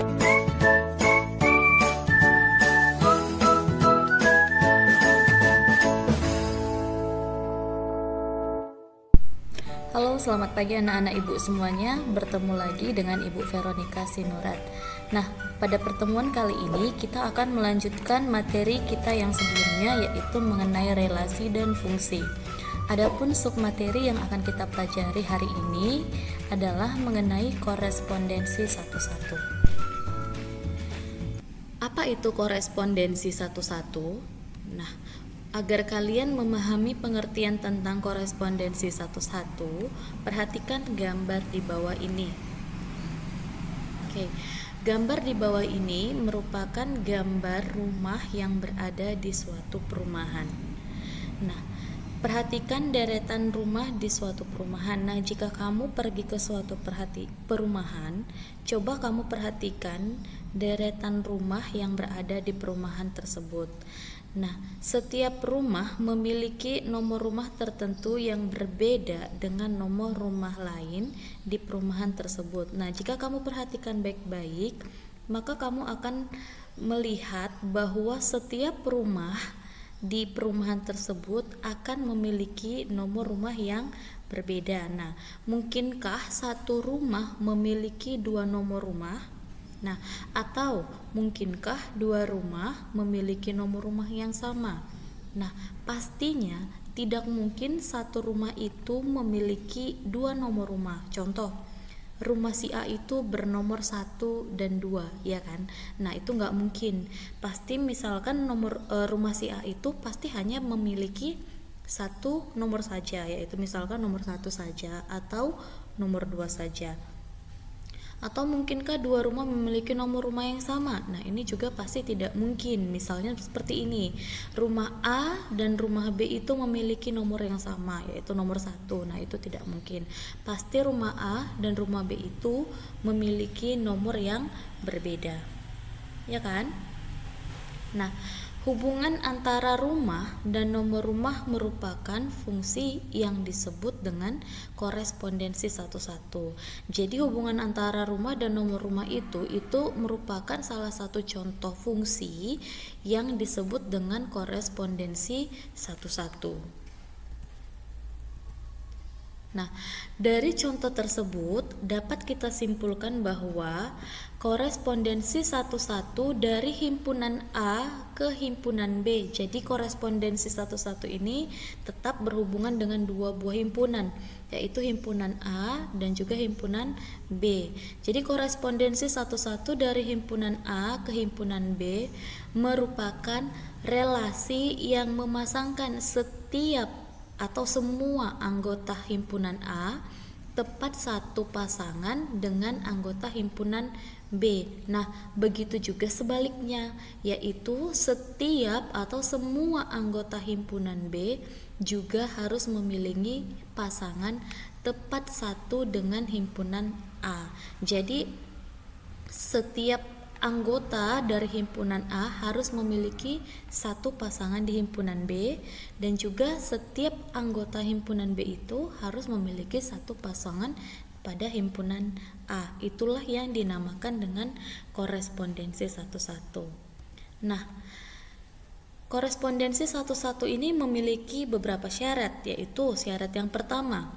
Halo, selamat pagi anak-anak ibu semuanya. Bertemu lagi dengan Ibu Veronica Sinurat. Nah, pada pertemuan kali ini kita akan melanjutkan materi kita yang sebelumnya, yaitu mengenai relasi dan fungsi. Adapun submateri yang akan kita pelajari hari ini adalah mengenai korespondensi satu-satu. Apa itu korespondensi satu-satu? Nah, agar kalian memahami pengertian tentang korespondensi satu-satu, perhatikan gambar di bawah ini. Oke, gambar di bawah ini merupakan gambar rumah yang berada di suatu perumahan. Nah, perhatikan deretan rumah di suatu perumahan. Nah, jika kamu pergi ke suatu perumahan, coba kamu perhatikan deretan rumah yang berada di perumahan tersebut. Nah, setiap rumah memiliki nomor rumah tertentu yang berbeda dengan nomor rumah lain di perumahan tersebut. Nah, jika kamu perhatikan baik-baik, maka kamu akan melihat bahwa setiap rumah di perumahan tersebut akan memiliki nomor rumah yang berbeda. Nah, mungkinkah satu rumah memiliki dua nomor rumah? Nah, atau mungkinkah dua rumah memiliki nomor rumah yang sama? Nah, pastinya tidak mungkin satu rumah itu memiliki dua nomor rumah. Contoh, rumah si A itu bernomor 1 dan 2, ya kan? Nah, itu nggak mungkin. Pasti misalkan rumah si A itu pasti hanya memiliki satu nomor saja, yaitu misalkan nomor 1 saja atau nomor 2 saja. Atau mungkinkah dua rumah memiliki nomor rumah yang sama? Nah, ini juga pasti tidak mungkin. Misalnya seperti ini, rumah A dan rumah B itu memiliki nomor yang sama, yaitu nomor 1. Nah, itu tidak mungkin. Pasti rumah A dan rumah B itu memiliki nomor yang berbeda, ya kan? Nah, hubungan antara rumah dan nomor rumah merupakan fungsi yang disebut dengan korespondensi satu-satu. Jadi hubungan antara rumah dan nomor rumah itu merupakan salah satu contoh fungsi yang disebut dengan korespondensi satu-satu. Nah, dari contoh tersebut dapat kita simpulkan bahwa korespondensi satu-satu dari himpunan A ke himpunan B. Jadi korespondensi satu-satu ini tetap berhubungan dengan dua buah himpunan, yaitu himpunan A dan juga himpunan B. Jadi korespondensi satu-satu dari himpunan A ke himpunan B merupakan relasi yang memasangkan setiap atau semua anggota himpunan A tepat satu pasangan dengan anggota himpunan B. Nah, begitu juga sebaliknya, yaitu setiap atau semua anggota himpunan B juga harus memiliki pasangan tepat satu dengan himpunan A. Jadi setiap anggota dari himpunan A harus memiliki satu pasangan di himpunan B, dan juga setiap anggota himpunan B itu harus memiliki satu pasangan pada himpunan A. Itulah yang dinamakan dengan korespondensi satu-satu. Nah, korespondensi satu-satu ini memiliki beberapa syarat, yaitu syarat yang pertama,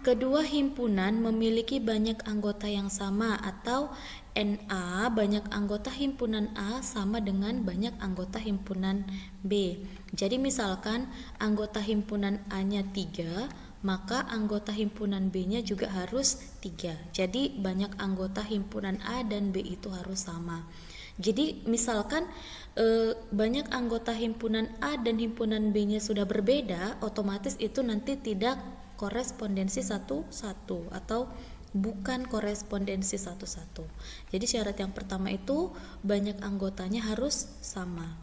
kedua himpunan memiliki banyak anggota yang sama, atau NA banyak anggota himpunan A sama dengan banyak anggota himpunan B. Jadi misalkan anggota himpunan A-nya 3, maka anggota himpunan B-nya juga harus 3. Jadi banyak anggota himpunan A dan B itu harus sama. Jadi misalkan banyak anggota himpunan A dan himpunan B-nya sudah berbeda, otomatis itu nanti tidak korespondensi satu-satu atau bukan korespondensi satu-satu. Jadi syarat yang pertama itu banyak anggotanya harus sama.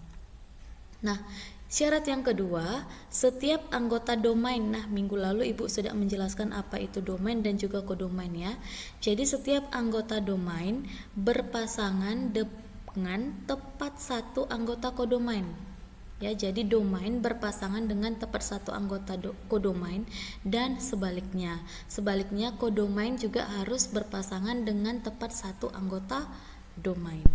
Nah, syarat yang kedua, setiap anggota domain. Nah, minggu lalu Ibu sudah menjelaskan apa itu domain dan juga kodomain ya. Jadi setiap anggota domain berpasangan dengan tepat satu anggota kodomain. Ya, jadi domain berpasangan dengan tepat satu anggota kodomain, dan sebaliknya. Sebaliknya, kodomain juga harus berpasangan dengan tepat satu anggota domain.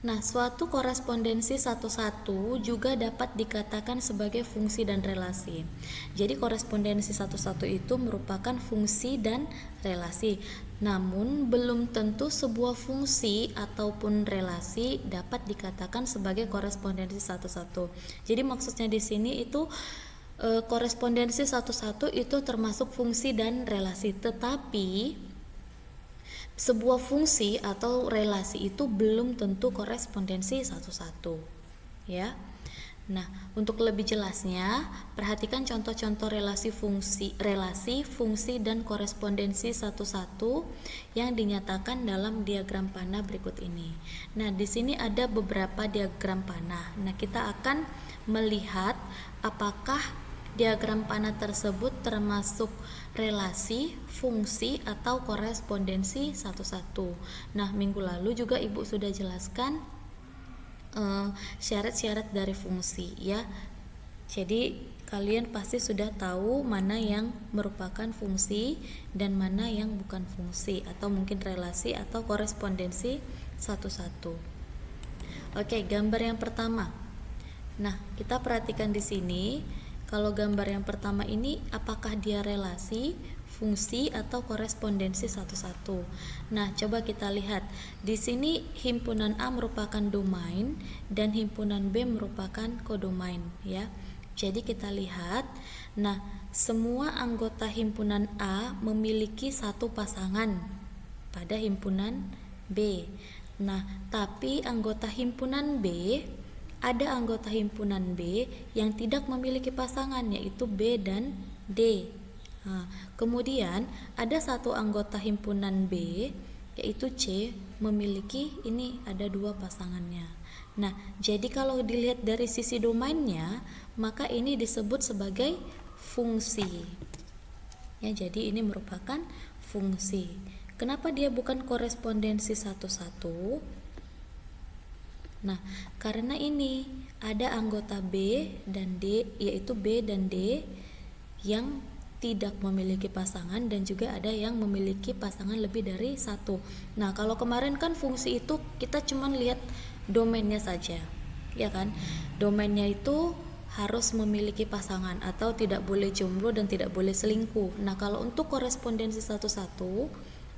Nah, suatu korespondensi satu-satu juga dapat dikatakan sebagai fungsi dan relasi. Jadi korespondensi satu-satu itu merupakan fungsi dan relasi. Namun belum tentu sebuah fungsi ataupun relasi dapat dikatakan sebagai korespondensi satu-satu. Jadi maksudnya di sini itu korespondensi satu-satu itu termasuk fungsi dan relasi, tetapi sebuah fungsi atau relasi itu belum tentu korespondensi satu-satu, ya. Nah, untuk lebih jelasnya, perhatikan contoh-contoh relasi, fungsi dan korespondensi satu-satu yang dinyatakan dalam diagram panah berikut ini. Nah, di sini ada beberapa diagram panah. Nah, kita akan melihat apakah diagram panah tersebut termasuk relasi, fungsi, atau korespondensi satu-satu. Nah, minggu lalu juga Ibu sudah jelaskan syarat-syarat dari fungsi, ya. Jadi kalian pasti sudah tahu mana yang merupakan fungsi dan mana yang bukan fungsi, atau mungkin relasi atau korespondensi satu-satu. Oke, gambar yang pertama. Nah, kita perhatikan di sini. Kalau gambar yang pertama ini, apakah dia relasi, fungsi, atau korespondensi satu-satu? Nah, coba kita lihat. Di sini himpunan A merupakan domain dan himpunan B merupakan kodomain, ya. Jadi kita lihat. Nah, semua anggota himpunan A memiliki satu pasangan pada himpunan B. Nah, tapi anggota himpunan B, ada anggota himpunan B yang tidak memiliki pasangan, yaitu B dan D. Nah, kemudian ada satu anggota himpunan B, yaitu C, memiliki ini ada dua pasangannya. Nah, jadi kalau dilihat dari sisi domainnya, maka ini disebut sebagai fungsi. Ya, jadi ini merupakan fungsi. Kenapa dia bukan korespondensi satu-satu? Nah, karena ini ada anggota B dan D, yaitu B dan D yang tidak memiliki pasangan dan juga ada yang memiliki pasangan lebih dari satu. Nah, kalau kemarin kan fungsi itu kita cuma lihat domainnya saja, ya kan? Domainnya itu harus memiliki pasangan atau tidak boleh jomblo dan tidak boleh selingkuh. Nah, kalau untuk korespondensi satu-satu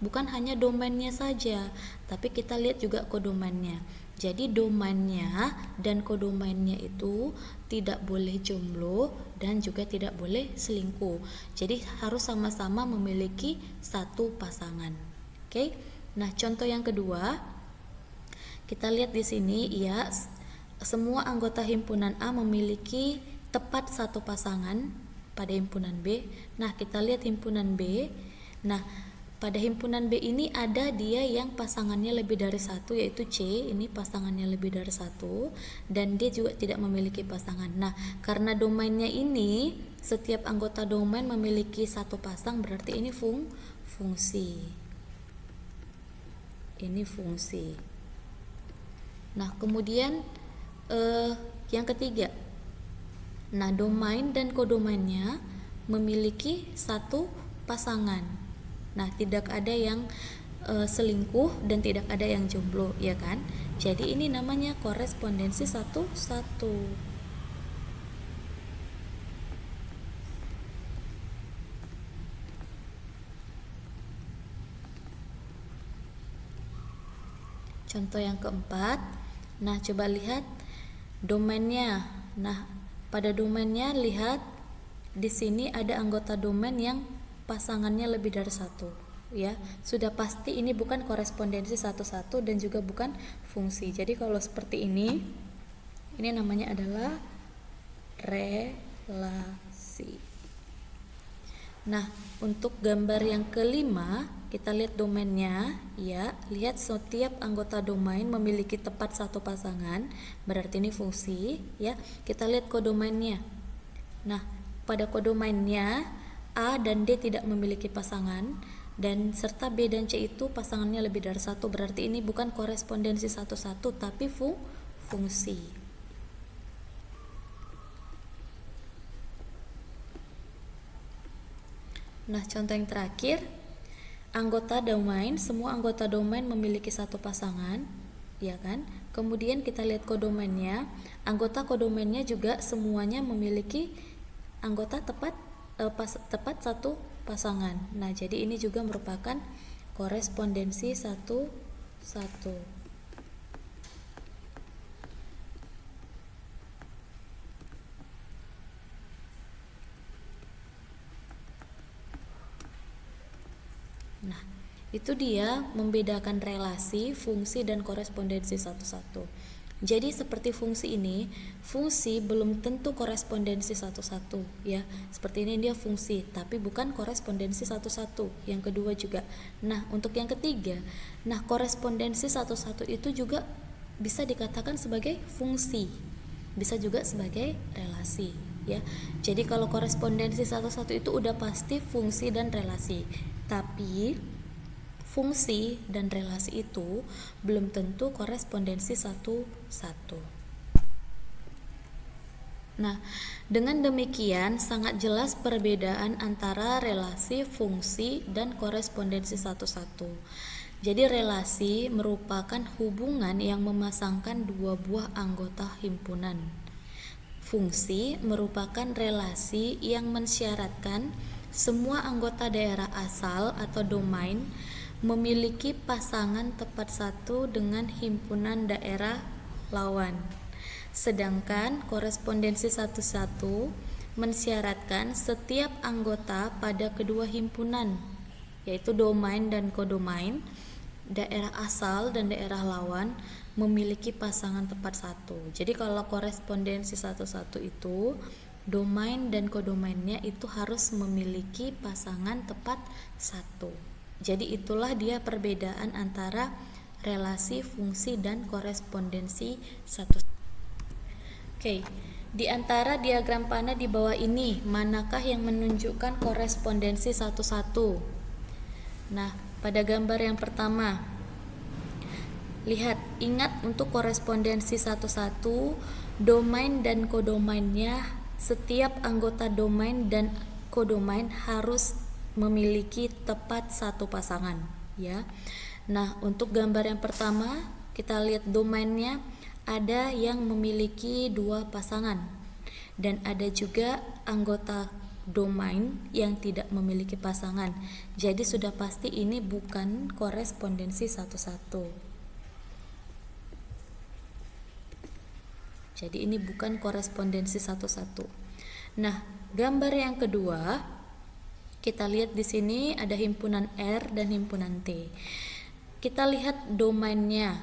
bukan hanya domainnya saja, tapi kita lihat juga kodomainnya. Jadi domainnya dan kodomainnya itu tidak boleh jomblo dan juga tidak boleh selingkuh. Jadi harus sama-sama memiliki satu pasangan. Oke. Nah, contoh yang kedua, kita lihat di sini, ya, semua anggota himpunan A memiliki tepat satu pasangan pada himpunan B. Nah, kita lihat himpunan B. Nah, pada himpunan B ini ada dia yang pasangannya lebih dari satu, yaitu C. Ini pasangannya lebih dari satu, dan dia juga tidak memiliki pasangan. Nah, karena domainnya ini setiap anggota domain memiliki satu pasang, berarti ini fungsi. Ini fungsi. Nah, kemudian yang ketiga. Nah, domain dan kodomainnya memiliki satu pasangan. Nah, tidak ada yang selingkuh dan tidak ada yang jomblo, ya kan? Jadi ini namanya korespondensi satu-satu. Contoh yang keempat. Nah, coba lihat domainnya. Nah, pada domainnya lihat di sini ada anggota domain yang pasangannya lebih dari satu, ya. Sudah pasti ini bukan korespondensi satu-satu dan juga bukan fungsi. Jadi kalau seperti ini namanya adalah relasi. Nah, untuk gambar yang kelima, kita lihat domainnya, ya. Lihat setiap anggota domain memiliki tepat satu pasangan, berarti ini fungsi, ya. Kita lihat kodomainnya. Nah, pada kodomainnya A dan D tidak memiliki pasangan, dan serta B dan C itu pasangannya lebih dari satu, berarti ini bukan korespondensi satu-satu tapi fungsi. Nah, contoh yang terakhir, anggota domain, semua anggota domain memiliki satu pasangan, ya kan? Kemudian kita lihat kodomainnya, anggota kodomainnya juga semuanya memiliki anggota tepat satu pasangan. Nah, jadi ini juga merupakan korespondensi satu. Nah, itu dia membedakan relasi, fungsi, dan korespondensi satu-satu. Jadi seperti fungsi ini, fungsi belum tentu korespondensi satu-satu, ya. Seperti ini dia fungsi, tapi bukan korespondensi satu-satu. Yang kedua juga. Nah, untuk yang ketiga, nah korespondensi satu-satu itu juga bisa dikatakan sebagai fungsi, bisa juga sebagai relasi, ya. Jadi kalau korespondensi satu-satu itu udah pasti fungsi dan relasi. Tapi fungsi dan relasi itu belum tentu korespondensi satu-satu. Nah, dengan demikian sangat jelas perbedaan antara relasi, fungsi, dan korespondensi satu-satu. Jadi relasi merupakan hubungan yang memasangkan dua buah anggota himpunan. Fungsi merupakan relasi yang mensyaratkan semua anggota daerah asal atau domain memiliki pasangan tepat satu dengan himpunan daerah lawan. Sedangkan korespondensi satu-satu mensyaratkan setiap anggota pada kedua himpunan, yaitu domain dan kodomain, daerah asal dan daerah lawan memiliki pasangan tepat satu. Jadi kalau korespondensi satu-satu itu domain dan kodomainnya itu harus memiliki pasangan tepat satu. Jadi itulah dia perbedaan antara relasi, fungsi, dan korespondensi satu. Oke, di antara diagram panah di bawah ini, manakah yang menunjukkan korespondensi satu-satu? Nah, pada gambar yang pertama, lihat, ingat untuk korespondensi satu-satu, domain dan kodomainnya, setiap anggota domain dan kodomain harus memiliki tepat satu pasangan, ya. Nah, untuk gambar yang pertama, kita lihat domainnya ada yang memiliki dua pasangan dan ada juga anggota domain yang tidak memiliki pasangan. Jadi sudah pasti ini bukan korespondensi satu-satu. Jadi ini bukan korespondensi satu-satu. Nah, gambar yang kedua, kita lihat di sini ada himpunan R dan himpunan T. Kita lihat domainnya,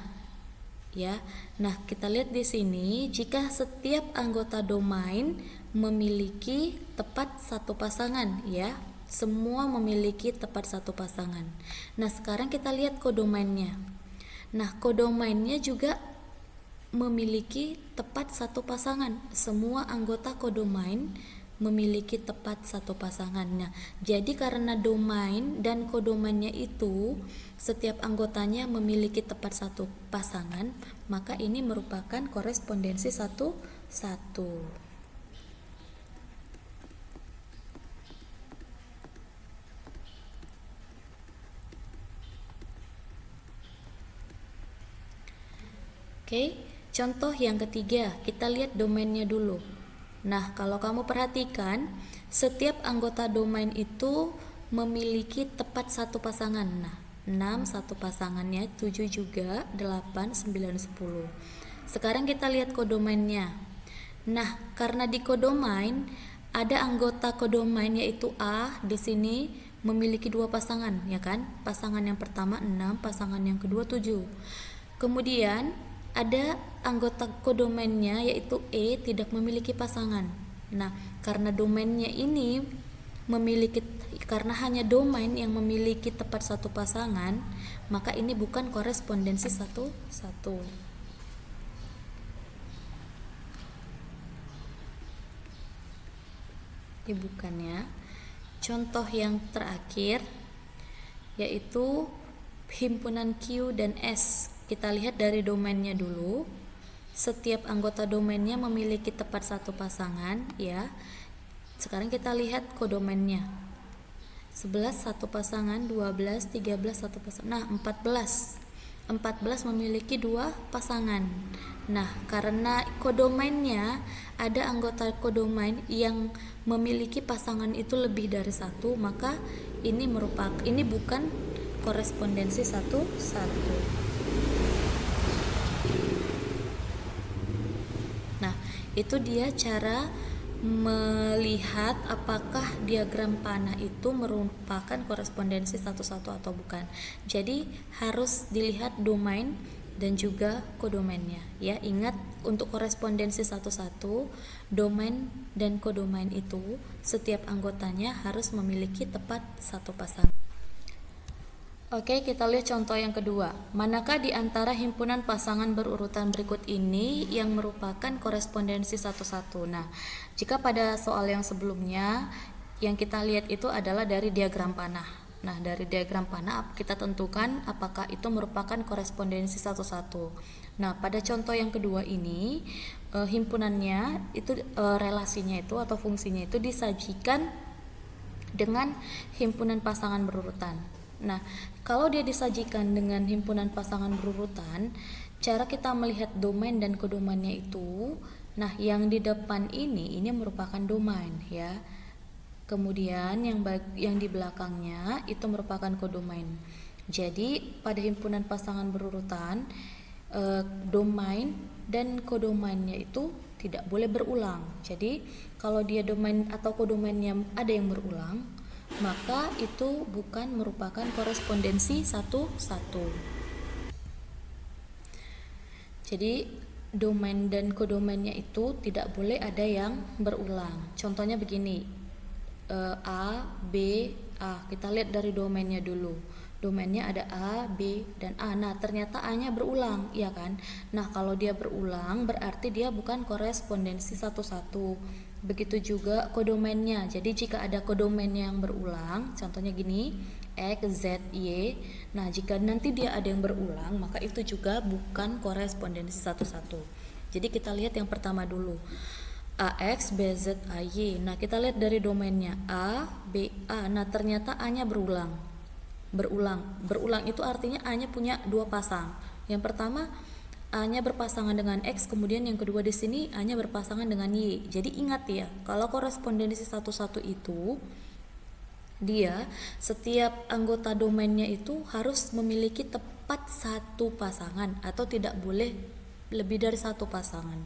ya. Nah, kita lihat di sini, jika setiap anggota domain memiliki tepat satu pasangan, ya. Semua memiliki tepat satu pasangan. Nah, sekarang kita lihat kodomainnya. Nah, kodomainnya juga memiliki tepat satu pasangan. Semua anggota kodomain memiliki tepat satu pasangan. Nah, jadi karena domain dan kodomainnya itu setiap anggotanya memiliki tepat satu pasangan, maka ini merupakan korespondensi satu-satu. Oke. Contoh yang ketiga, kita lihat domainnya dulu. Nah, kalau kamu perhatikan, setiap anggota domain itu memiliki tepat satu pasangan. Nah, 6 satu pasangannya, 7 juga, 8, 9, 10. Sekarang kita lihat kodomainnya. Nah, karena di kodomain ada anggota kodomain yaitu A di sini memiliki dua pasangan, ya kan? Pasangan yang pertama 6, pasangan yang kedua 7. Kemudian ada anggota kodomainnya yaitu E tidak memiliki pasangan. Nah, karena domainnya ini karena hanya domain yang memiliki tepat satu pasangan, maka ini bukan korespondensi satu-satu. Ini bukan, ya. Contoh yang terakhir yaitu himpunan Q dan S. Kita lihat dari domainnya dulu. Setiap anggota domainnya memiliki tepat satu pasangan, ya. Sekarang kita lihat kodomainnya. 11 satu pasangan, 12, 13 satu pasangan. Nah, 14 memiliki dua pasangan. Nah, karena kodomainnya ada anggota kodomain yang memiliki pasangan itu lebih dari satu, maka ini bukan korespondensi satu-satu. Nah, itu dia cara melihat apakah diagram panah itu merupakan korespondensi satu-satu atau bukan. Jadi harus dilihat domain dan juga kodomainnya ya. Ingat, untuk korespondensi satu-satu, domain dan kodomain itu setiap anggotanya harus memiliki tepat satu pasangan. Oke, kita lihat contoh yang kedua. Manakah di antara himpunan pasangan berurutan berikut ini yang merupakan korespondensi satu-satu? Nah, jika pada soal yang sebelumnya yang kita lihat itu adalah dari diagram panah. Nah, dari diagram panah kita tentukan apakah itu merupakan korespondensi satu-satu. Nah, pada contoh yang kedua ini himpunannya itu relasinya itu atau fungsinya itu disajikan dengan himpunan pasangan berurutan. Nah, kalau dia disajikan dengan himpunan pasangan berurutan, cara kita melihat domain dan kodomainnya itu, nah yang di depan ini merupakan domain ya. Kemudian yang di belakangnya itu merupakan kodomain. Jadi pada himpunan pasangan berurutan, domain dan kodomainnya itu tidak boleh berulang. Jadi kalau dia domain atau kodomainnya ada yang berulang, maka itu bukan merupakan korespondensi satu-satu. Jadi domain dan kodomainnya itu tidak boleh ada yang berulang. Contohnya begini, A, B, A. Kita lihat dari domainnya dulu. Domainnya ada A, B, dan A. Nah, ternyata A-nya berulang, ya kan? Nah, kalau dia berulang berarti dia bukan korespondensi satu-satu. Begitu juga kodomainnya. Jadi jika ada kodomainnya yang berulang, contohnya gini, X, Z, Y. Nah, jika nanti dia ada yang berulang, maka itu juga bukan korespondensi satu-satu. Jadi kita lihat yang pertama dulu. AX, BZ, AY. Nah, kita lihat dari domainnya A, B, A. Nah, ternyata A-nya berulang. Berulang itu artinya A-nya punya dua pasang. Yang pertama A-nya berpasangan dengan X, kemudian yang kedua di sini A-nya berpasangan dengan Y. Jadi ingat ya, kalau korespondensi satu-satu itu dia setiap anggota domainnya itu harus memiliki tepat satu pasangan atau tidak boleh lebih dari satu pasangan.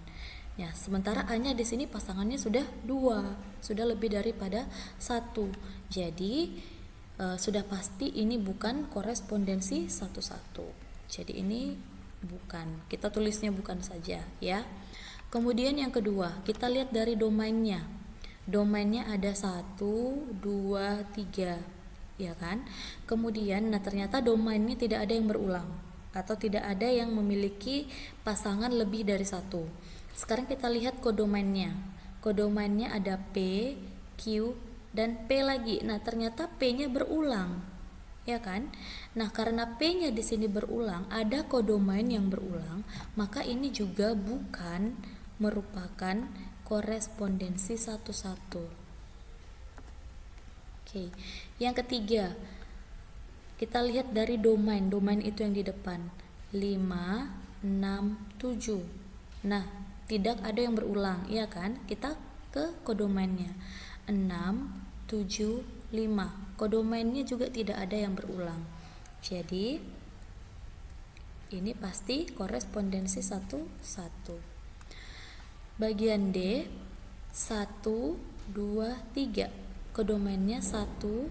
Ya, sementara A-nya di sini pasangannya sudah dua, sudah lebih daripada satu. Jadi sudah pasti ini bukan korespondensi satu-satu. Jadi ini bukan, kita tulisnya bukan saja ya. Kemudian yang kedua, kita lihat dari domainnya. Domainnya ada 1, 2, 3, ya kan? Kemudian nah ternyata domainnya tidak ada yang berulang atau tidak ada yang memiliki pasangan lebih dari satu. Sekarang kita lihat kodomainnya. Kodomainnya ada P, Q, dan P lagi. Nah, ternyata P-nya berulang. Ya kan? Nah, karena P-nya di sini berulang, ada kodomain yang berulang, maka ini juga bukan merupakan korespondensi satu-satu. Oke. Yang ketiga, kita lihat dari domain. Domain itu yang di depan. 5, 6, 7. Nah, tidak ada yang berulang, ya kan? Kita ke kodomainnya. 6, 7, 5. Kodomainnya juga tidak ada yang berulang. Jadi ini pasti korespondensi satu-satu. Bagian D, 1, 2, 3. Kodomainnya 1,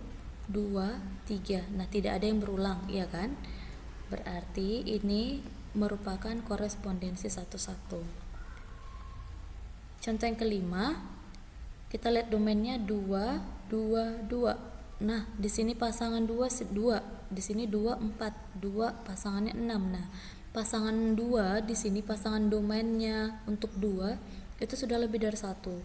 2, 3. Nah, tidak ada yang berulang, ya kan? Berarti ini merupakan korespondensi satu-satu. Contoh yang kelima, kita lihat domainnya 2, 2, 2. Nah, di sini pasangan 2, di sini 2, 4, 2 pasangannya 6. Nah, pasangan 2 di sini pasangan domainnya untuk 2 itu sudah lebih dari 1.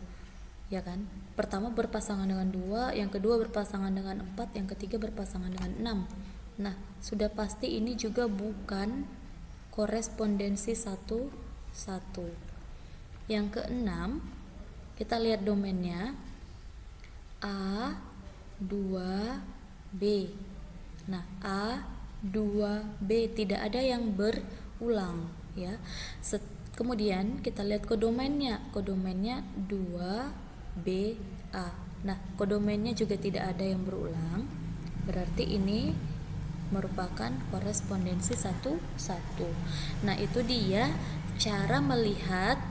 Ya kan? Pertama berpasangan dengan 2, yang kedua berpasangan dengan 4, yang ketiga berpasangan dengan 6. Nah, sudah pasti ini juga bukan korespondensi satu-satu. Yang keenam, kita lihat domainnya A, 2, B. Nah, A, 2, B, tidak ada yang berulang ya. Kemudian kita lihat kodomennya. Kodomennya 2, B, A. Nah, kodomennya juga tidak ada yang berulang. Berarti ini merupakan korespondensi 1, 1. Nah, itu dia cara melihat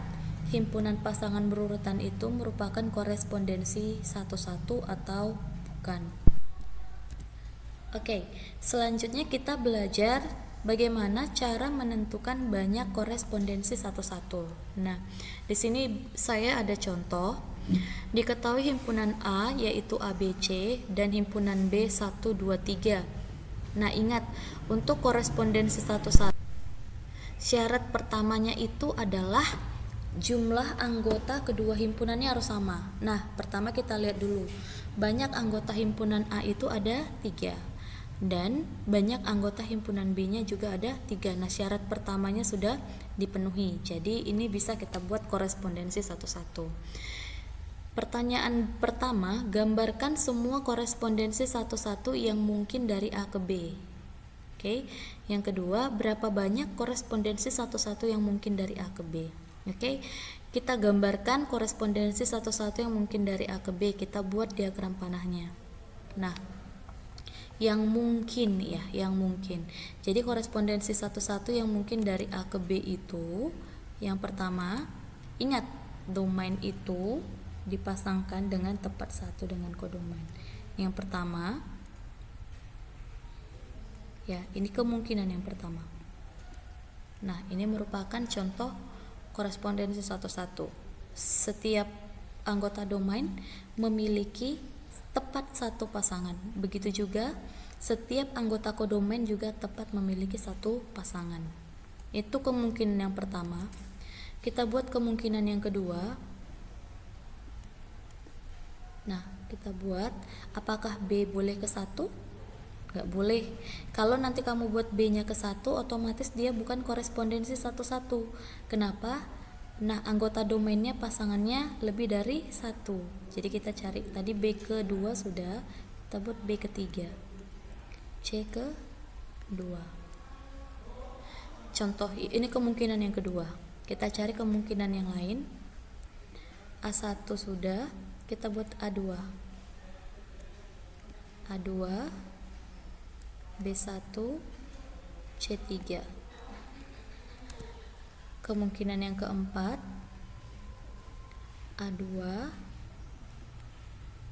himpunan pasangan berurutan itu merupakan korespondensi 1, 1 atau bukan. Oke, selanjutnya kita belajar bagaimana cara menentukan banyak korespondensi 1, 1. Nah, di sini saya ada contoh. Diketahui himpunan A yaitu ABC dan himpunan B 1, 2, 3. Nah, ingat, untuk korespondensi 1, 1 syarat pertamanya itu adalah jumlah anggota kedua himpunannya harus sama. Nah, pertama kita lihat dulu. Banyak anggota himpunan A itu ada 3. Dan banyak anggota himpunan B-nya juga ada 3. Nah, syarat pertamanya sudah dipenuhi. Jadi, ini bisa kita buat korespondensi 1, 1. Pertanyaan pertama, gambarkan semua korespondensi 1, 1 yang mungkin dari A ke B. Oke. Yang kedua, berapa banyak korespondensi 1, 1 yang mungkin dari A ke B. Oke. Kita gambarkan korespondensi 1, 1 yang mungkin dari A ke B. Kita buat diagram panahnya. Nah, yang mungkin ya, yang mungkin. Jadi korespondensi 1, 1 yang mungkin dari A ke B itu, yang pertama, ingat, domain itu dipasangkan dengan tepat satu dengan kodomain. Yang pertama, ya, ini kemungkinan yang pertama. Nah, ini merupakan contoh korespondensi 1, 1. Setiap anggota domain memiliki tepat satu pasangan. Begitu juga setiap anggota kodomain juga tepat memiliki satu pasangan. Itu kemungkinan yang pertama. Kita buat kemungkinan yang kedua. Nah, kita buat, apakah B boleh ke 1? Gak boleh. Kalau nanti kamu buat B-nya ke 1, otomatis dia bukan korespondensi 1, 1. Kenapa? Nah, anggota domainnya pasangannya lebih dari 1. Jadi kita cari, tadi B ke 2 sudah, kita buat B ke 3, C ke 2. Contoh, ini kemungkinan yang kedua. Kita cari kemungkinan yang lain. A1 sudah, kita buat A2. A2, B1, C3. Kemungkinan yang keempat, A2,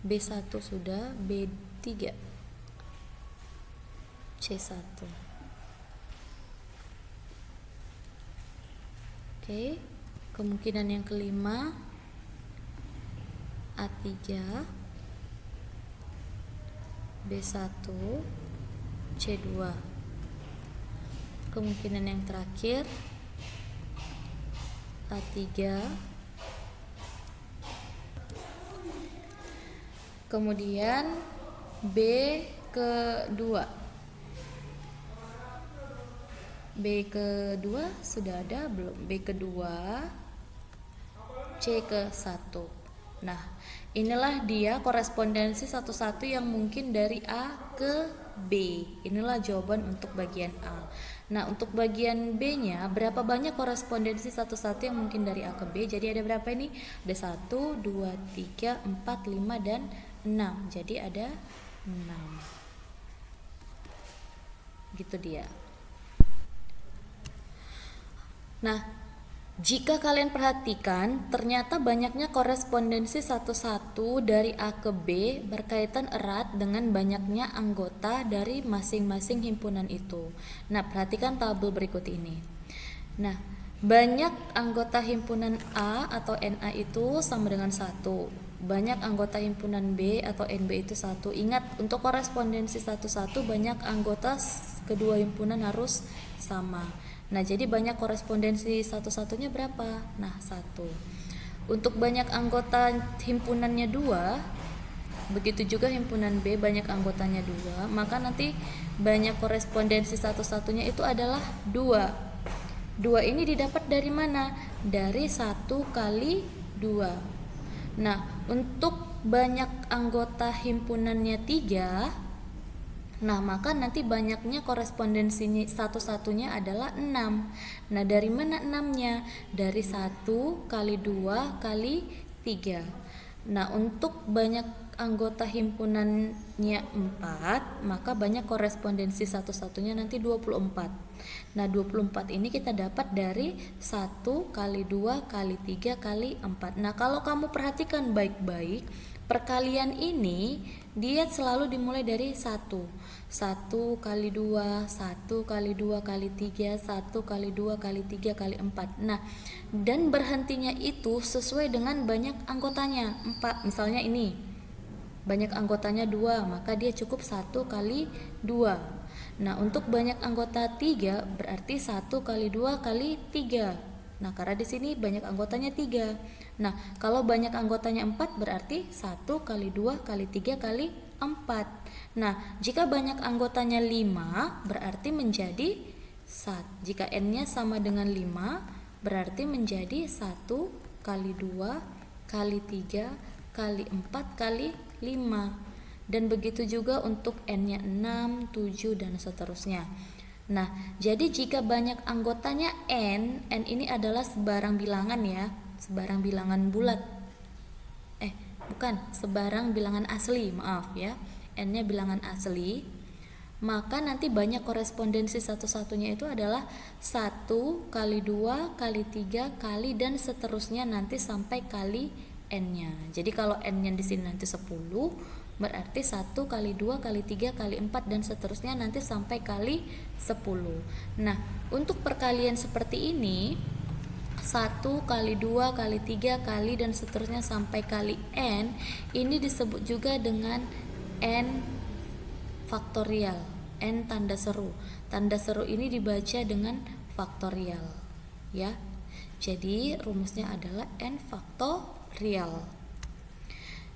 B1 sudah, B3, C1. Oke, kemungkinan yang kelima, A3, B1, C2. Kemungkinan yang terakhir, A3, kemudian B kedua. B kedua sudah ada belum? B kedua, C ke 1. Nah, inilah dia korespondensi 1, 1 yang mungkin dari A ke B. Inilah jawaban untuk bagian A. Nah, untuk bagian B-nya, berapa banyak korespondensi 1, 1 yang mungkin dari A ke B? Jadi ada berapa ini? Ada 1, 2, 3, 4, 5, dan 6. Jadi ada 6. Gitu dia. Nah, jika kalian perhatikan, ternyata banyaknya korespondensi 1, 1 dari A ke B berkaitan erat dengan banyaknya anggota dari masing-masing himpunan itu. Nah, perhatikan tabel berikut ini. Nah, banyak anggota himpunan A atau NA itu sama dengan 1. Banyak anggota himpunan B atau NB itu 1. Ingat, untuk korespondensi 1, 1 banyak anggota kedua himpunan harus sama. Nah, jadi banyak korespondensi 1, 1-nya berapa? Nah, 1. Untuk banyak anggota himpunannya 2, begitu juga himpunan B banyak anggotanya 2, maka nanti banyak korespondensi 1, 1-nya itu adalah 2. 2 ini didapat dari mana? Dari 1 kali 2. Nah, untuk banyak anggota himpunannya 3, Nah, maka nanti banyaknya korespondensinya satu-satunya adalah 6. Nah, dari mana 6-nya? Dari 1 kali 2 kali 3. Nah, untuk banyak anggota himpunannya 4, maka banyak korespondensi satu-satunya nanti 24. Nah, 24 ini kita dapat dari 1 kali 2 kali 3 kali 4. Nah, kalau kamu perhatikan baik-baik, perkalian ini dia selalu dimulai dari 1 kali 2, 1 kali 2 kali 3, 1 kali 2 kali 3 kali 4. Nah, dan berhentinya itu sesuai dengan banyak anggotanya. 4, misalnya ini banyak anggotanya 2, maka dia cukup 1 kali 2. Nah, untuk banyak anggota 3 berarti 1 kali 2 kali 3. Nah, karena di sini banyak anggotanya 3. Nah, kalau banyak anggotanya 4 berarti 1 kali 2 kali 3 kali 4. Nah, jika banyak anggotanya 5 berarti menjadi jika n-nya sama dengan 5 berarti menjadi 1 kali 2 kali 3 kali 4 kali 5. Dan begitu juga untuk n-nya 6, 7 dan seterusnya. Nah, jadi jika banyak anggotanya n ini adalah sebarang bilangan ya, sebarang bilangan bulat. Bukan, sebarang bilangan asli, maaf ya. N-nya bilangan asli. Maka nanti banyak korespondensi satu-satunya itu adalah 1 kali 2 kali 3 kali dan seterusnya nanti sampai kali n-nya. Jadi kalau n-nya di sini nanti 10, berarti 1 kali 2 kali 3 kali 4 dan seterusnya nanti sampai kali 10. Nah, untuk perkalian seperti ini 1 kali 2 kali 3 kali dan seterusnya sampai kali n, ini disebut juga dengan n faktorial, n tanda seru. Tanda seru ini dibaca dengan faktorial ya. Jadi rumusnya adalah n faktorial.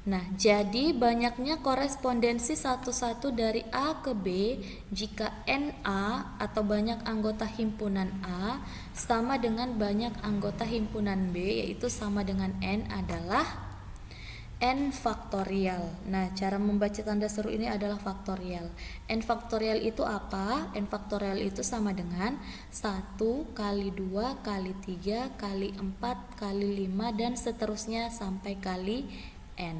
Nah, jadi banyaknya korespondensi satu-satu dari A ke B jika NA atau banyak anggota himpunan A sama dengan banyak anggota himpunan B, yaitu sama dengan N adalah N faktorial. Nah, cara membaca tanda seru ini adalah faktorial. N faktorial itu apa? N faktorial itu sama dengan 1 kali 2 kali 3 kali 4 kali 5 dan seterusnya sampai kali n.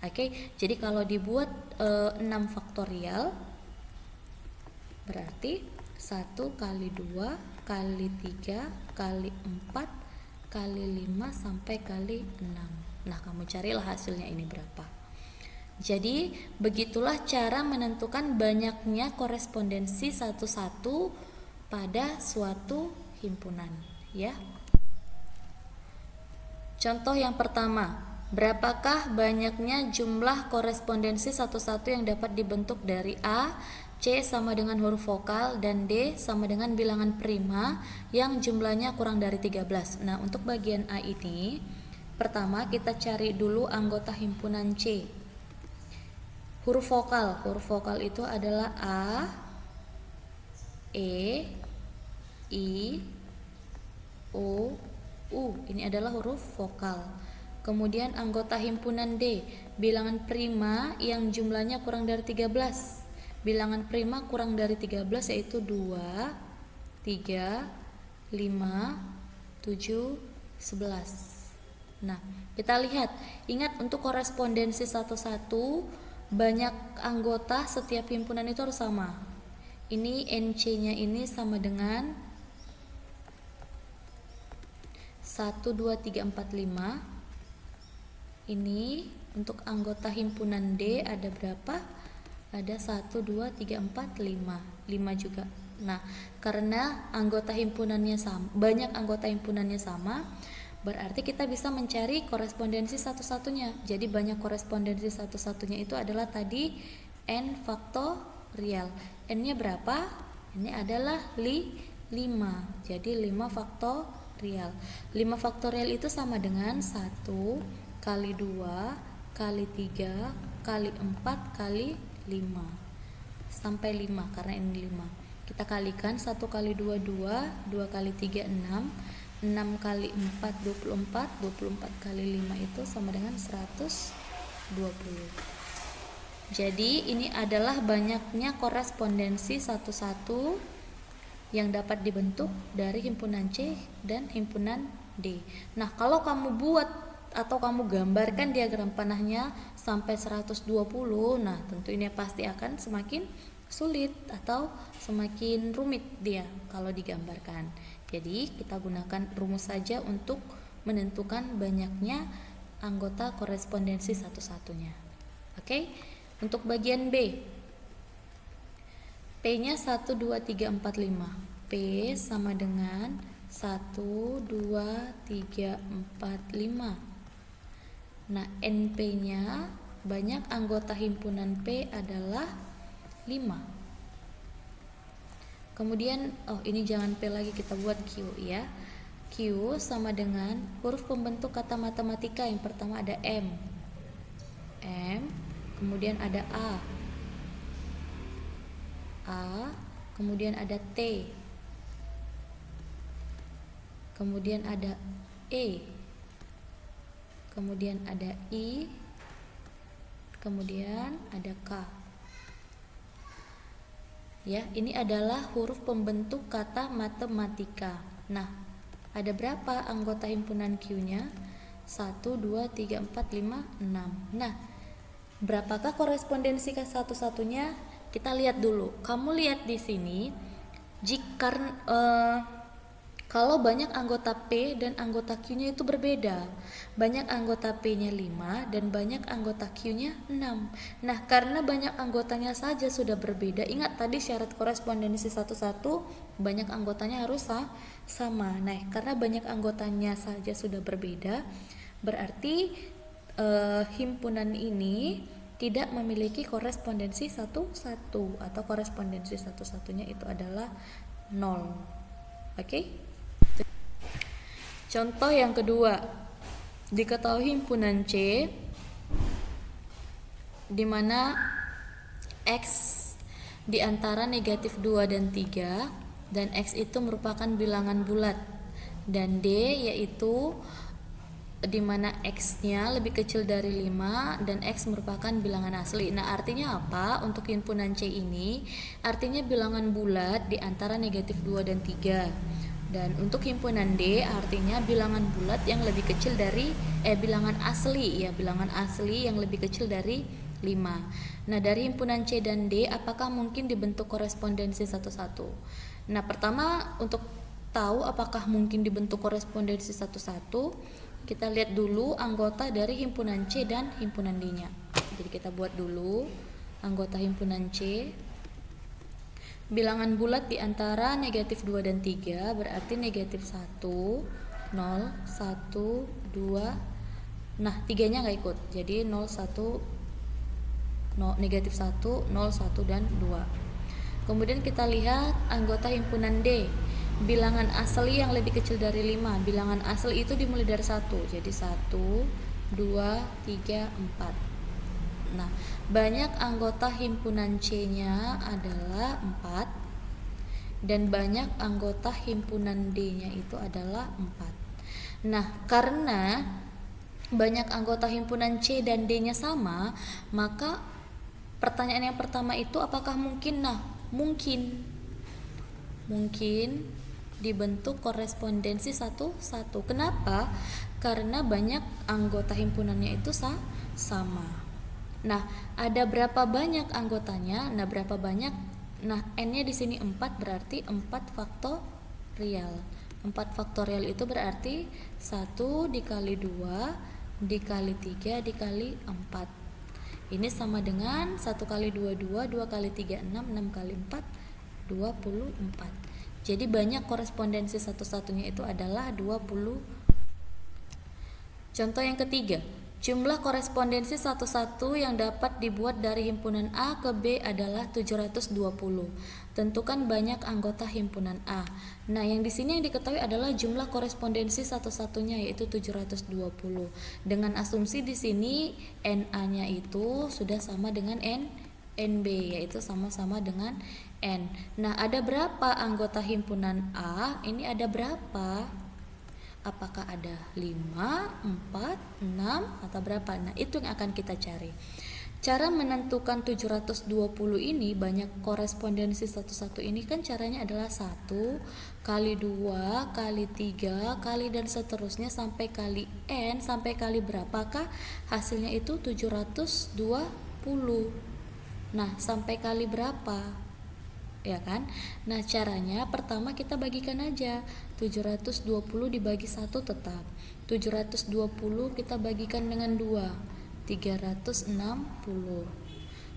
Oke, jadi kalau dibuat 6 faktorial berarti 1 kali 2 kali 3 kali 4 kali 5 sampai kali 6. Nah, kamu carilah hasilnya ini berapa. Jadi begitulah cara menentukan banyaknya korespondensi satu-satu pada suatu himpunan ya. Contoh yang pertama, berapakah banyaknya jumlah korespondensi satu-satu yang dapat dibentuk dari A, C sama dengan huruf vokal, dan D sama dengan bilangan prima yang jumlahnya kurang dari 13. Nah, untuk bagian A ini, pertama kita cari dulu anggota himpunan C. Huruf vokal itu adalah A, E, I, O, U. Ini adalah huruf vokal. Kemudian anggota himpunan D, bilangan prima yang jumlahnya kurang dari 13. Bilangan prima kurang dari 13 yaitu 2, 3, 5, 7, 11. Nah, kita lihat, ingat untuk korespondensi satu-satu, banyak anggota setiap himpunan itu harus sama. Ini NC-nya ini sama dengan 1, 2, 3, 4, 5. Ini untuk anggota himpunan D ada berapa? Ada 1, 2, 3, 4, 5. 5 juga. Nah, karena anggota himpunannya sama, banyak anggota himpunannya sama, berarti kita bisa mencari korespondensi satu-satunya. Jadi banyak korespondensi satu-satunya itu adalah tadi N faktorial. N-nya berapa? Ini adalah 5. Jadi 5 faktorial. 5 faktorial itu sama dengan 1 kali 2 kali 3 kali 4 kali 5 sampai 5 karena ini 5. Kita kalikan 1 kali 2 2 kali 3 6 kali 4 24 kali 5 itu sama dengan 120. Jadi ini adalah banyaknya korespondensi satu-satu yang dapat dibentuk dari himpunan C dan himpunan D. Nah, kalau kamu buat atau kamu gambarkan diagram panahnya sampai 120, nah tentu ini pasti akan semakin sulit atau semakin rumit dia kalau digambarkan. Jadi kita gunakan rumus saja untuk menentukan banyaknya anggota korespondensi satu-satunya. Oke, untuk bagian B, P-nya 1, 2, 3, 4, 5. P sama dengan 1, 2, 3, 4, 5. Nah, NP-nya banyak anggota himpunan P adalah 5. Kemudian, ini jangan P lagi, kita buat Q ya. Q sama dengan huruf pembentuk kata matematika. Yang pertama ada M, kemudian ada A, kemudian ada T, kemudian ada E, kemudian ada I, kemudian ada K. Ya, ini adalah huruf pembentuk kata matematika. Nah, ada berapa anggota himpunan Q-nya? 1, 2, 3, 4, 5, 6. Nah, berapakah korespondensi ke satu-satunya? Kita lihat dulu. Kamu lihat di sini, jika kalau banyak anggota P dan anggota Q-nya itu berbeda. Banyak anggota P-nya 5 dan banyak anggota Q-nya 6. Nah, karena banyak anggotanya saja sudah berbeda. Ingat tadi syarat korespondensi satu-satu, banyak anggotanya harus sama. Nah, karena banyak anggotanya saja sudah berbeda, berarti himpunan ini tidak memiliki korespondensi satu-satu, atau korespondensi satu-satunya itu adalah 0. Oke? Contoh yang kedua, diketahui himpunan C di mana X di antara negatif 2 dan 3, dan X itu merupakan bilangan bulat, dan D yaitu di mana X-nya lebih kecil dari 5 dan X merupakan bilangan asli. Nah, artinya apa? Untuk himpunan C ini artinya bilangan bulat di antara negatif 2 dan 3. Dan untuk himpunan D artinya bilangan bulat yang lebih kecil dari bilangan asli ya, bilangan asli yang lebih kecil dari 5. Nah, dari himpunan C dan D apakah mungkin dibentuk korespondensi satu-satu? Nah, pertama untuk tahu apakah mungkin dibentuk korespondensi satu-satu, kita lihat dulu anggota dari himpunan C dan himpunan D-nya. Jadi kita buat dulu anggota himpunan C. Bilangan bulat di antara negatif 2 dan 3 berarti negatif 1, 0, 1, 2. Nah, 3-nya nggak ikut. Jadi 0, 1, negatif 1, 0, 1, dan 2. Kemudian kita lihat anggota himpunan D. Bilangan asli yang lebih kecil dari 5. Bilangan asli itu dimulai dari 1. Jadi 1, 2, 3, 4. Nah, banyak anggota himpunan C-nya adalah 4 dan banyak anggota himpunan D-nya itu adalah 4. Nah, karena banyak anggota himpunan C dan D-nya sama, maka pertanyaan yang pertama itu apakah mungkin? Nah, mungkin dibentuk korespondensi satu-satu. Kenapa? Karena banyak anggota himpunannya itu sama. Nah, ada berapa banyak anggotanya? Nah, berapa banyak? Nah, N-nya di sini 4 berarti 4 faktorial. 4 faktorial itu berarti 1 dikali 2 dikali 3 dikali 4. Ini sama dengan 1 kali 2, 2 kali 3, 6 kali 4, 24. Jadi banyak korespondensi satu-satunya itu adalah 20. Contoh yang ketiga, jumlah korespondensi satu-satu yang dapat dibuat dari himpunan A ke B adalah 720. Tentukan banyak anggota himpunan A. Nah, yang di sini yang diketahui adalah jumlah korespondensi satu-satunya yaitu 720. Dengan asumsi di sini NA-nya itu sudah sama dengan NB, yaitu sama-sama dengan N. Nah, ada berapa anggota himpunan A? Ini ada berapa? Apakah ada 5, 4, 6 atau berapa? Nah, itu yang akan kita cari. Cara menentukan 720 ini, banyak korespondensi 11 ini kan caranya adalah 1 kali 2 kali 3 kali dan seterusnya sampai kali n, sampai kali berapakah hasilnya itu 720. Nah, sampai kali berapa? Ya kan? Nah, caranya pertama kita bagikan aja. 720 dibagi 1 tetap. 720 kita bagikan dengan 2. 360.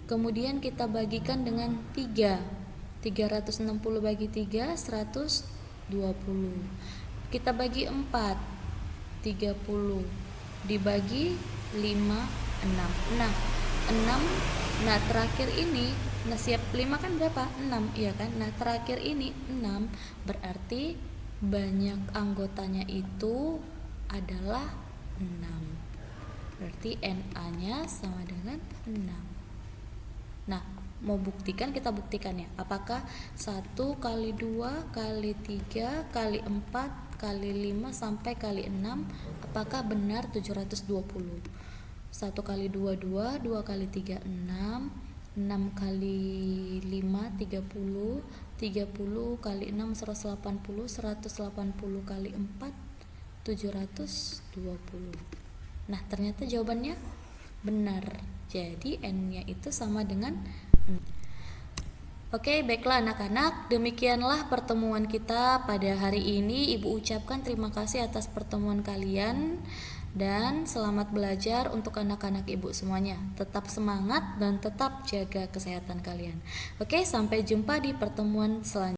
Kemudian kita bagikan dengan 3. 360 bagi 3 120. Kita bagi 4. 30 dibagi 5 6. Nah, 6. Nah, terakhir ini, nah siap 5 kan berapa? 6, iya kan? Nah, terakhir ini 6 berarti banyak anggotanya itu adalah 6. Berarti NA-nya sama dengan 6. Nah, mau buktikan, kita buktikan ya. Apakah 1 kali 2 kali 3 kali 4 kali 5 sampai kali 6 apakah benar 720? 1 kali 2 2, 2 kali 3 6, 6 kali 5 30, 30 kali 6 180, 180 kali 4 720. Nah, ternyata jawabannya benar. Jadi N-nya itu sama dengan 6. Oke, baiklah anak-anak, demikianlah pertemuan kita pada hari ini. Ibu ucapkan terima kasih atas pertemuan kalian dan selamat belajar untuk anak-anak Ibu semuanya. Tetap semangat dan tetap jaga kesehatan kalian. Oke, sampai jumpa di pertemuan selanjutnya.